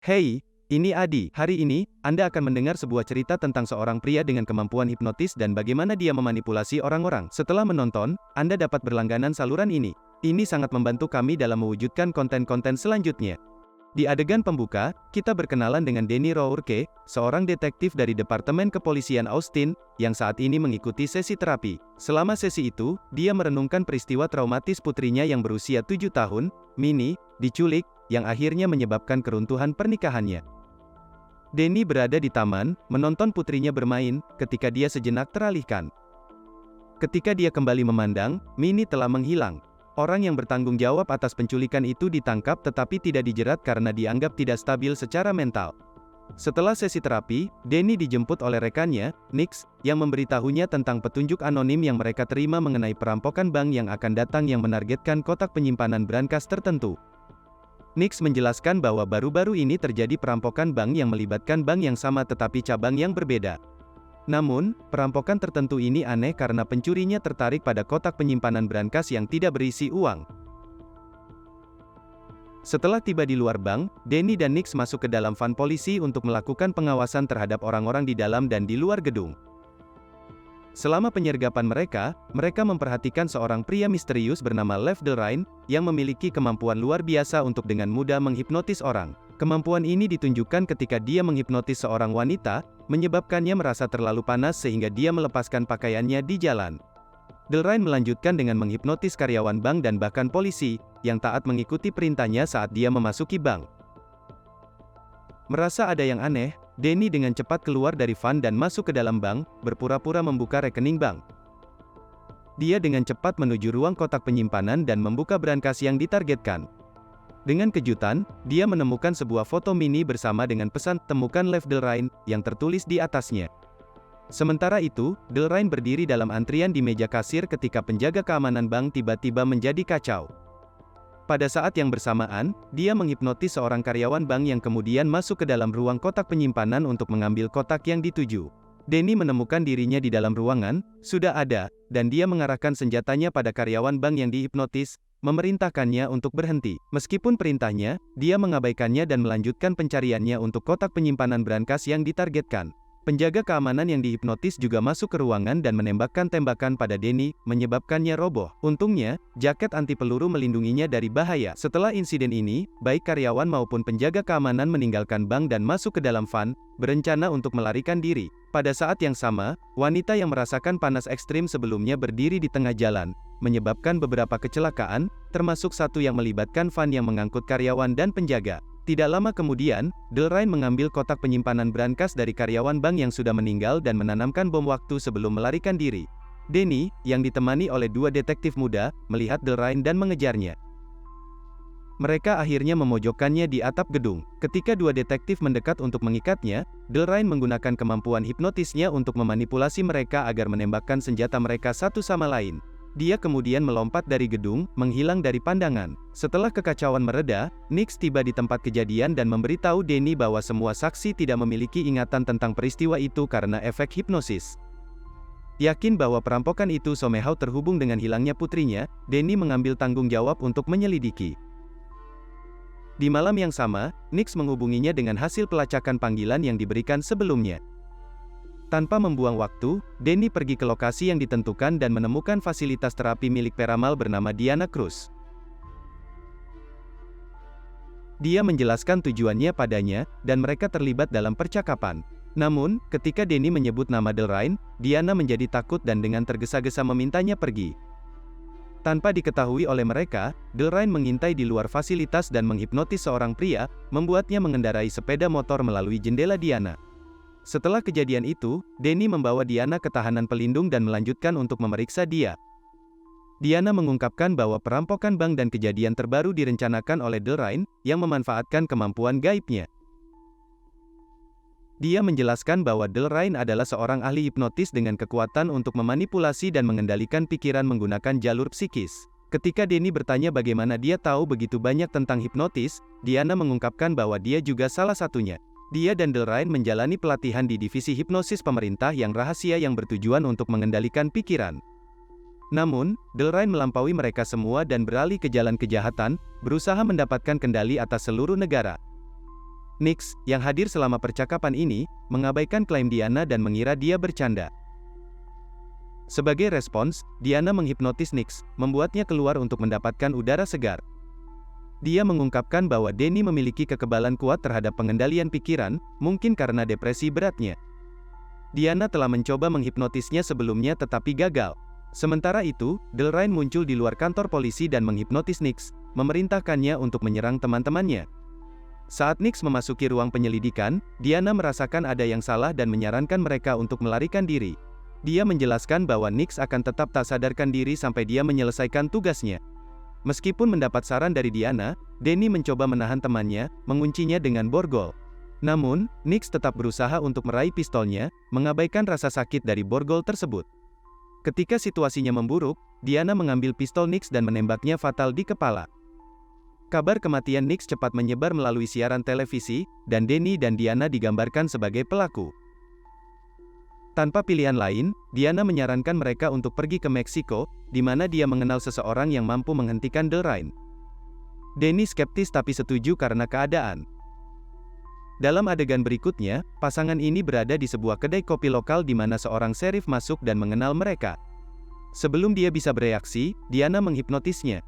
Hey, ini Adi. Hari ini, Anda akan mendengar sebuah cerita tentang seorang pria dengan kemampuan hipnotis dan bagaimana dia memanipulasi orang-orang. Setelah menonton, Anda dapat berlangganan saluran ini. Ini sangat membantu kami dalam mewujudkan konten-konten selanjutnya. Di adegan pembuka, kita berkenalan dengan Danny Rourke, seorang detektif dari Departemen Kepolisian Austin, yang saat ini mengikuti sesi terapi. Selama sesi itu, dia merenungkan peristiwa traumatis putrinya yang berusia 7 tahun, Minnie, diculik, yang akhirnya menyebabkan keruntuhan pernikahannya. Danny berada di taman, menonton putrinya bermain, ketika dia sejenak teralihkan. Ketika dia kembali memandang, Minnie telah menghilang. Orang yang bertanggung jawab atas penculikan itu ditangkap tetapi tidak dijerat karena dianggap tidak stabil secara mental. Setelah sesi terapi, Danny dijemput oleh rekannya, Nix, yang memberitahunya tentang petunjuk anonim yang mereka terima mengenai perampokan bank yang akan datang yang menargetkan kotak penyimpanan brankas tertentu. Nix menjelaskan bahwa baru-baru ini terjadi perampokan bank yang melibatkan bank yang sama tetapi cabang yang berbeda. Namun, perampokan tertentu ini aneh karena pencurinya tertarik pada kotak penyimpanan brankas yang tidak berisi uang. Setelah tiba di luar bank, Danny dan Nix masuk ke dalam van polisi untuk melakukan pengawasan terhadap orang-orang di dalam dan di luar gedung. Selama penyergapan mereka memperhatikan seorang pria misterius bernama Lev Delrine, yang memiliki kemampuan luar biasa untuk dengan mudah menghipnotis orang. Kemampuan ini ditunjukkan ketika dia menghipnotis seorang wanita, menyebabkannya merasa terlalu panas sehingga dia melepaskan pakaiannya di jalan. Delrine melanjutkan dengan menghipnotis karyawan bank dan bahkan polisi, yang taat mengikuti perintahnya saat dia memasuki bank. Merasa ada yang aneh, Danny dengan cepat keluar dari van dan masuk ke dalam bank, berpura-pura membuka rekening bank. Dia dengan cepat menuju ruang kotak penyimpanan dan membuka brankas yang ditargetkan. Dengan kejutan, dia menemukan sebuah foto Minnie bersama dengan pesan "Temukan Lev Delrine" yang tertulis di atasnya. Sementara itu, Delrine berdiri dalam antrian di meja kasir ketika penjaga keamanan bank tiba-tiba menjadi kacau. Pada saat yang bersamaan, dia menghipnotis seorang karyawan bank yang kemudian masuk ke dalam ruang kotak penyimpanan untuk mengambil kotak yang dituju. Danny menemukan dirinya di dalam ruangan, sudah ada, dan dia mengarahkan senjatanya pada karyawan bank yang dihipnotis, memerintahkannya untuk berhenti. Meskipun perintahnya, dia mengabaikannya dan melanjutkan pencariannya untuk kotak penyimpanan brankas yang ditargetkan. Penjaga keamanan yang dihipnotis juga masuk ke ruangan dan menembakkan tembakan pada Danny, menyebabkannya roboh. Untungnya, jaket anti peluru melindunginya dari bahaya. Setelah insiden ini, baik karyawan maupun penjaga keamanan meninggalkan bank dan masuk ke dalam van, berencana untuk melarikan diri. Pada saat yang sama, wanita yang merasakan panas ekstrim sebelumnya berdiri di tengah jalan, menyebabkan beberapa kecelakaan, termasuk satu yang melibatkan van yang mengangkut karyawan dan penjaga. Tidak lama kemudian, Delrine mengambil kotak penyimpanan brankas dari karyawan bank yang sudah meninggal dan menanamkan bom waktu sebelum melarikan diri. Danny, yang ditemani oleh dua detektif muda, melihat Delrine dan mengejarnya. Mereka akhirnya memojokkannya di atap gedung. Ketika dua detektif mendekat untuk mengikatnya, Delrine menggunakan kemampuan hipnotisnya untuk memanipulasi mereka agar menembakkan senjata mereka satu sama lain. Dia kemudian melompat dari gedung, menghilang dari pandangan. Setelah kekacauan mereda, Nix tiba di tempat kejadian dan memberitahu Danny bahwa semua saksi tidak memiliki ingatan tentang peristiwa itu karena efek hipnosis. Yakin bahwa perampokan itu somehow terhubung dengan hilangnya putrinya, Danny mengambil tanggung jawab untuk menyelidiki. Di malam yang sama, Nix menghubunginya dengan hasil pelacakan panggilan yang diberikan sebelumnya. Tanpa membuang waktu, Danny pergi ke lokasi yang ditentukan dan menemukan fasilitas terapi milik peramal bernama Diana Cruz. Dia menjelaskan tujuannya padanya, dan mereka terlibat dalam percakapan. Namun, ketika Danny menyebut nama Delrine, Diana menjadi takut dan dengan tergesa-gesa memintanya pergi. Tanpa diketahui oleh mereka, Delrine mengintai di luar fasilitas dan menghipnotis seorang pria, membuatnya mengendarai sepeda motor melalui jendela Diana. Setelah kejadian itu, Danny membawa Diana ke tahanan pelindung dan melanjutkan untuk memeriksa dia. Diana mengungkapkan bahwa perampokan bank dan kejadian terbaru direncanakan oleh Delrine, yang memanfaatkan kemampuan gaibnya. Dia menjelaskan bahwa Delrine adalah seorang ahli hipnotis dengan kekuatan untuk memanipulasi dan mengendalikan pikiran menggunakan jalur psikis. Ketika Danny bertanya bagaimana dia tahu begitu banyak tentang hipnotis, Diana mengungkapkan bahwa dia juga salah satunya. Dia dan Delrine menjalani pelatihan di divisi hipnosis pemerintah yang rahasia yang bertujuan untuk mengendalikan pikiran. Namun, Delrine melampaui mereka semua dan beralih ke jalan kejahatan, berusaha mendapatkan kendali atas seluruh negara. Nix, yang hadir selama percakapan ini, mengabaikan klaim Diana dan mengira dia bercanda. Sebagai respons, Diana menghipnotis Nix, membuatnya keluar untuk mendapatkan udara segar. Dia mengungkapkan bahwa Danny memiliki kekebalan kuat terhadap pengendalian pikiran, mungkin karena depresi beratnya. Diana telah mencoba menghipnotisnya sebelumnya tetapi gagal. Sementara itu, Delrain muncul di luar kantor polisi dan menghipnotis Nix, memerintahkannya untuk menyerang teman-temannya. Saat Nix memasuki ruang penyelidikan, Diana merasakan ada yang salah dan menyarankan mereka untuk melarikan diri. Dia menjelaskan bahwa Nix akan tetap tak sadarkan diri sampai dia menyelesaikan tugasnya. Meskipun mendapat saran dari Diana, Danny mencoba menahan temannya, menguncinya dengan borgol. Namun, Nix tetap berusaha untuk meraih pistolnya, mengabaikan rasa sakit dari borgol tersebut. Ketika situasinya memburuk, Diana mengambil pistol Nix dan menembaknya fatal di kepala. Kabar kematian Nix cepat menyebar melalui siaran televisi, dan Danny dan Diana digambarkan sebagai pelaku. Tanpa pilihan lain, Diana menyarankan mereka untuk pergi ke Meksiko, di mana dia mengenal seseorang yang mampu menghentikan Delrain. Danny skeptis tapi setuju karena keadaan. Dalam adegan berikutnya, pasangan ini berada di sebuah kedai kopi lokal di mana seorang serif masuk dan mengenal mereka. Sebelum dia bisa bereaksi, Diana menghipnotisnya.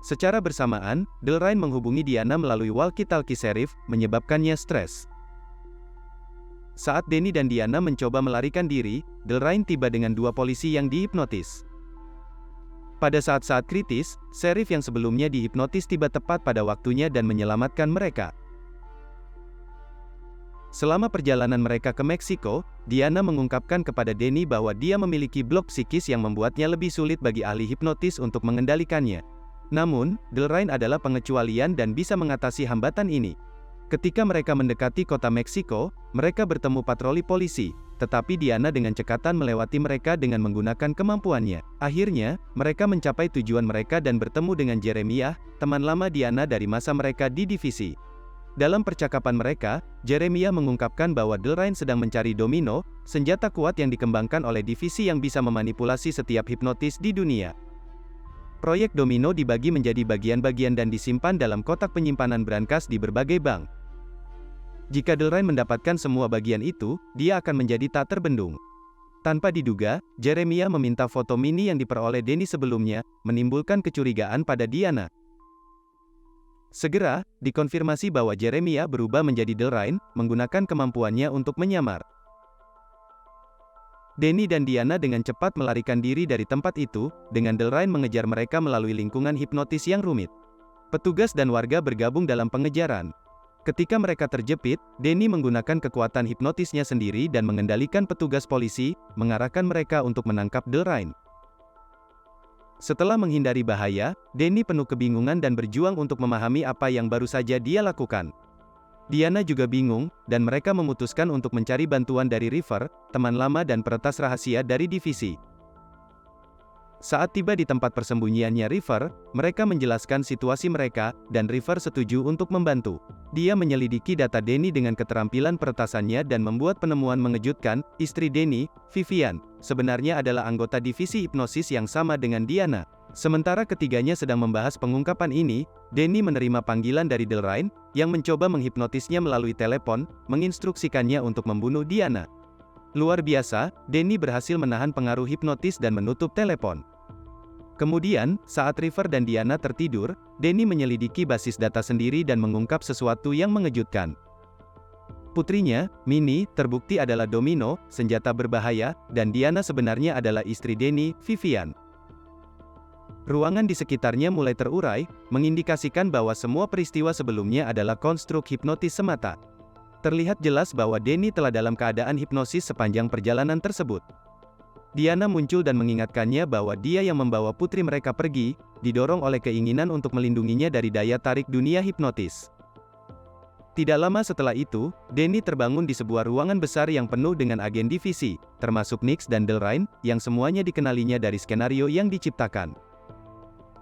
Secara bersamaan, Delrain menghubungi Diana melalui walkie-talkie serif, menyebabkannya stres. Saat Danny dan Diana mencoba melarikan diri, Delrain tiba dengan dua polisi yang dihipnotis. Pada saat-saat kritis, serif yang sebelumnya dihipnotis tiba tepat pada waktunya dan menyelamatkan mereka. Selama perjalanan mereka ke Meksiko, Diana mengungkapkan kepada Danny bahwa dia memiliki blok psikis yang membuatnya lebih sulit bagi ahli hipnotis untuk mengendalikannya. Namun, Delrain adalah pengecualian dan bisa mengatasi hambatan ini. Ketika mereka mendekati kota Meksiko, mereka bertemu patroli polisi, tetapi Diana dengan cekatan melewati mereka dengan menggunakan kemampuannya. Akhirnya, mereka mencapai tujuan mereka dan bertemu dengan Jeremiah, teman lama Diana dari masa mereka di divisi. Dalam percakapan mereka, Jeremiah mengungkapkan bahwa Delrain sedang mencari Domino, senjata kuat yang dikembangkan oleh divisi yang bisa memanipulasi setiap hipnotis di dunia. Proyek Domino dibagi menjadi bagian-bagian dan disimpan dalam kotak penyimpanan brankas di berbagai bank. Jika Delrain mendapatkan semua bagian itu, dia akan menjadi tak terbendung. Tanpa diduga, Jeremiah meminta foto mini yang diperoleh Danny sebelumnya, menimbulkan kecurigaan pada Diana. Segera, dikonfirmasi bahwa Jeremiah berubah menjadi Delrain, menggunakan kemampuannya untuk menyamar. Danny dan Diana dengan cepat melarikan diri dari tempat itu, dengan Delrain mengejar mereka melalui lingkungan hipnotis yang rumit. Petugas dan warga bergabung dalam pengejaran. Ketika mereka terjepit, Danny menggunakan kekuatan hipnotisnya sendiri dan mengendalikan petugas polisi, mengarahkan mereka untuk menangkap Delrain. Setelah menghindari bahaya, Danny penuh kebingungan dan berjuang untuk memahami apa yang baru saja dia lakukan. Diana juga bingung, dan mereka memutuskan untuk mencari bantuan dari River, teman lama dan peretas rahasia dari divisi. Saat tiba di tempat persembunyiannya River, mereka menjelaskan situasi mereka, dan River setuju untuk membantu. Dia menyelidiki data Danny dengan keterampilan peretasannya dan membuat penemuan mengejutkan. Istri Danny, Vivian, sebenarnya adalah anggota divisi hipnosis yang sama dengan Diana. Sementara ketiganya sedang membahas pengungkapan ini, Danny menerima panggilan dari Delrain, yang mencoba menghipnotisnya melalui telepon, menginstruksikannya untuk membunuh Diana. Luar biasa, Danny berhasil menahan pengaruh hipnotis dan menutup telepon. Kemudian, saat River dan Diana tertidur, Danny menyelidiki basis data sendiri dan mengungkap sesuatu yang mengejutkan. Putrinya, Minnie, terbukti adalah Domino, senjata berbahaya, dan Diana sebenarnya adalah istri Danny, Vivian. Ruangan di sekitarnya mulai terurai, mengindikasikan bahwa semua peristiwa sebelumnya adalah konstruk hipnotis semata. Terlihat jelas bahwa Danny telah dalam keadaan hipnosis sepanjang perjalanan tersebut. Diana muncul dan mengingatkannya bahwa dia yang membawa putri mereka pergi, didorong oleh keinginan untuk melindunginya dari daya tarik dunia hipnotis. Tidak lama setelah itu, Danny terbangun di sebuah ruangan besar yang penuh dengan agen divisi, termasuk Nix dan Delrain, yang semuanya dikenalinya dari skenario yang diciptakan.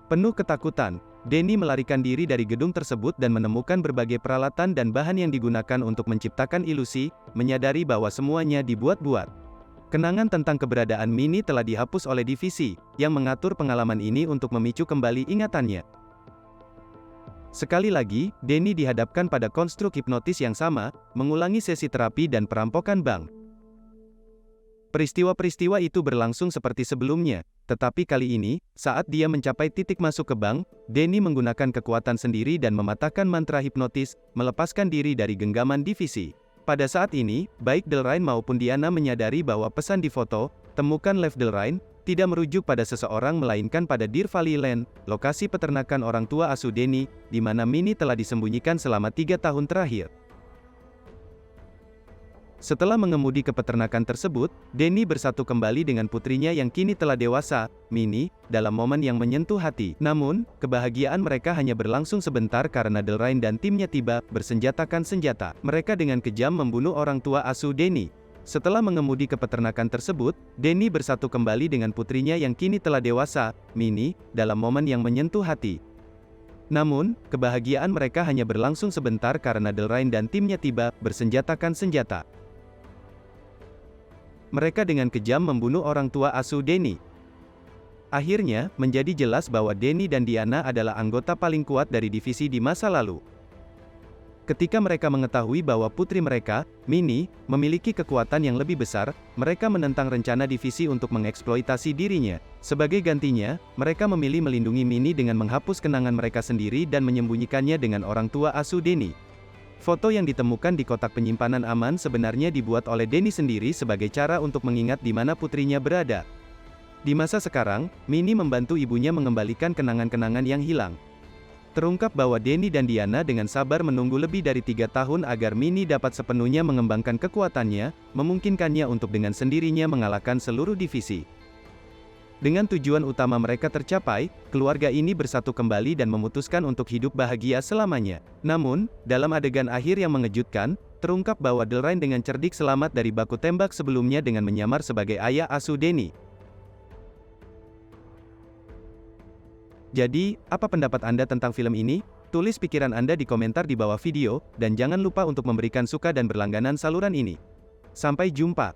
Penuh ketakutan, Danny melarikan diri dari gedung tersebut dan menemukan berbagai peralatan dan bahan yang digunakan untuk menciptakan ilusi, menyadari bahwa semuanya dibuat-buat. Kenangan tentang keberadaan Minnie telah dihapus oleh divisi, yang mengatur pengalaman ini untuk memicu kembali ingatannya. Sekali lagi, Denny dihadapkan pada konstruk hipnotis yang sama, mengulangi sesi terapi dan perampokan bank. Peristiwa-peristiwa itu berlangsung seperti sebelumnya, tetapi kali ini, saat dia mencapai titik masuk ke bank, Denny menggunakan kekuatan sendiri dan mematahkan mantra hipnotis, melepaskan diri dari genggaman divisi. Pada saat ini, baik Delrain maupun Diana menyadari bahwa pesan di foto, "Temukan Lev Delrain," tidak merujuk pada seseorang melainkan pada Deer Valley Land, lokasi peternakan orang tua asuh Denny, di mana Minnie telah disembunyikan selama 3 tahun terakhir. Setelah mengemudi ke peternakan tersebut, Denny bersatu kembali dengan putrinya yang kini telah dewasa, Minnie, dalam momen yang menyentuh hati. Namun, kebahagiaan mereka hanya berlangsung sebentar karena Delrain dan timnya tiba, bersenjatakan senjata. Mereka dengan kejam membunuh orang tua asuh Denny. Setelah mengemudi ke peternakan tersebut, Denny bersatu kembali dengan putrinya yang kini telah dewasa, Minnie, dalam momen yang menyentuh hati. Namun, kebahagiaan mereka hanya berlangsung sebentar karena Delrain dan timnya tiba, bersenjatakan senjata. Mereka dengan kejam membunuh orang tua asuh Denny. Akhirnya, menjadi jelas bahwa Denny dan Diana adalah anggota paling kuat dari divisi di masa lalu. Ketika mereka mengetahui bahwa putri mereka, Minnie, memiliki kekuatan yang lebih besar, mereka menentang rencana divisi untuk mengeksploitasi dirinya. Sebagai gantinya, mereka memilih melindungi Minnie dengan menghapus kenangan mereka sendiri dan menyembunyikannya dengan orang tua asuh Denny. Foto yang ditemukan di kotak penyimpanan aman sebenarnya dibuat oleh Denny sendiri sebagai cara untuk mengingat di mana putrinya berada. Di masa sekarang, Minnie membantu ibunya mengembalikan kenangan-kenangan yang hilang. Terungkap bahwa Denny dan Diana dengan sabar menunggu lebih dari 3 tahun agar Minnie dapat sepenuhnya mengembangkan kekuatannya, memungkinkannya untuk dengan sendirinya mengalahkan seluruh divisi. Dengan tujuan utama mereka tercapai, keluarga ini bersatu kembali dan memutuskan untuk hidup bahagia selamanya. Namun, dalam adegan akhir yang mengejutkan, terungkap bahwa Delrain dengan cerdik selamat dari baku tembak sebelumnya dengan menyamar sebagai ayah asuh Denny. Jadi, apa pendapat Anda tentang film ini? Tulis pikiran Anda di komentar di bawah video, dan jangan lupa untuk memberikan suka dan berlangganan saluran ini. Sampai jumpa.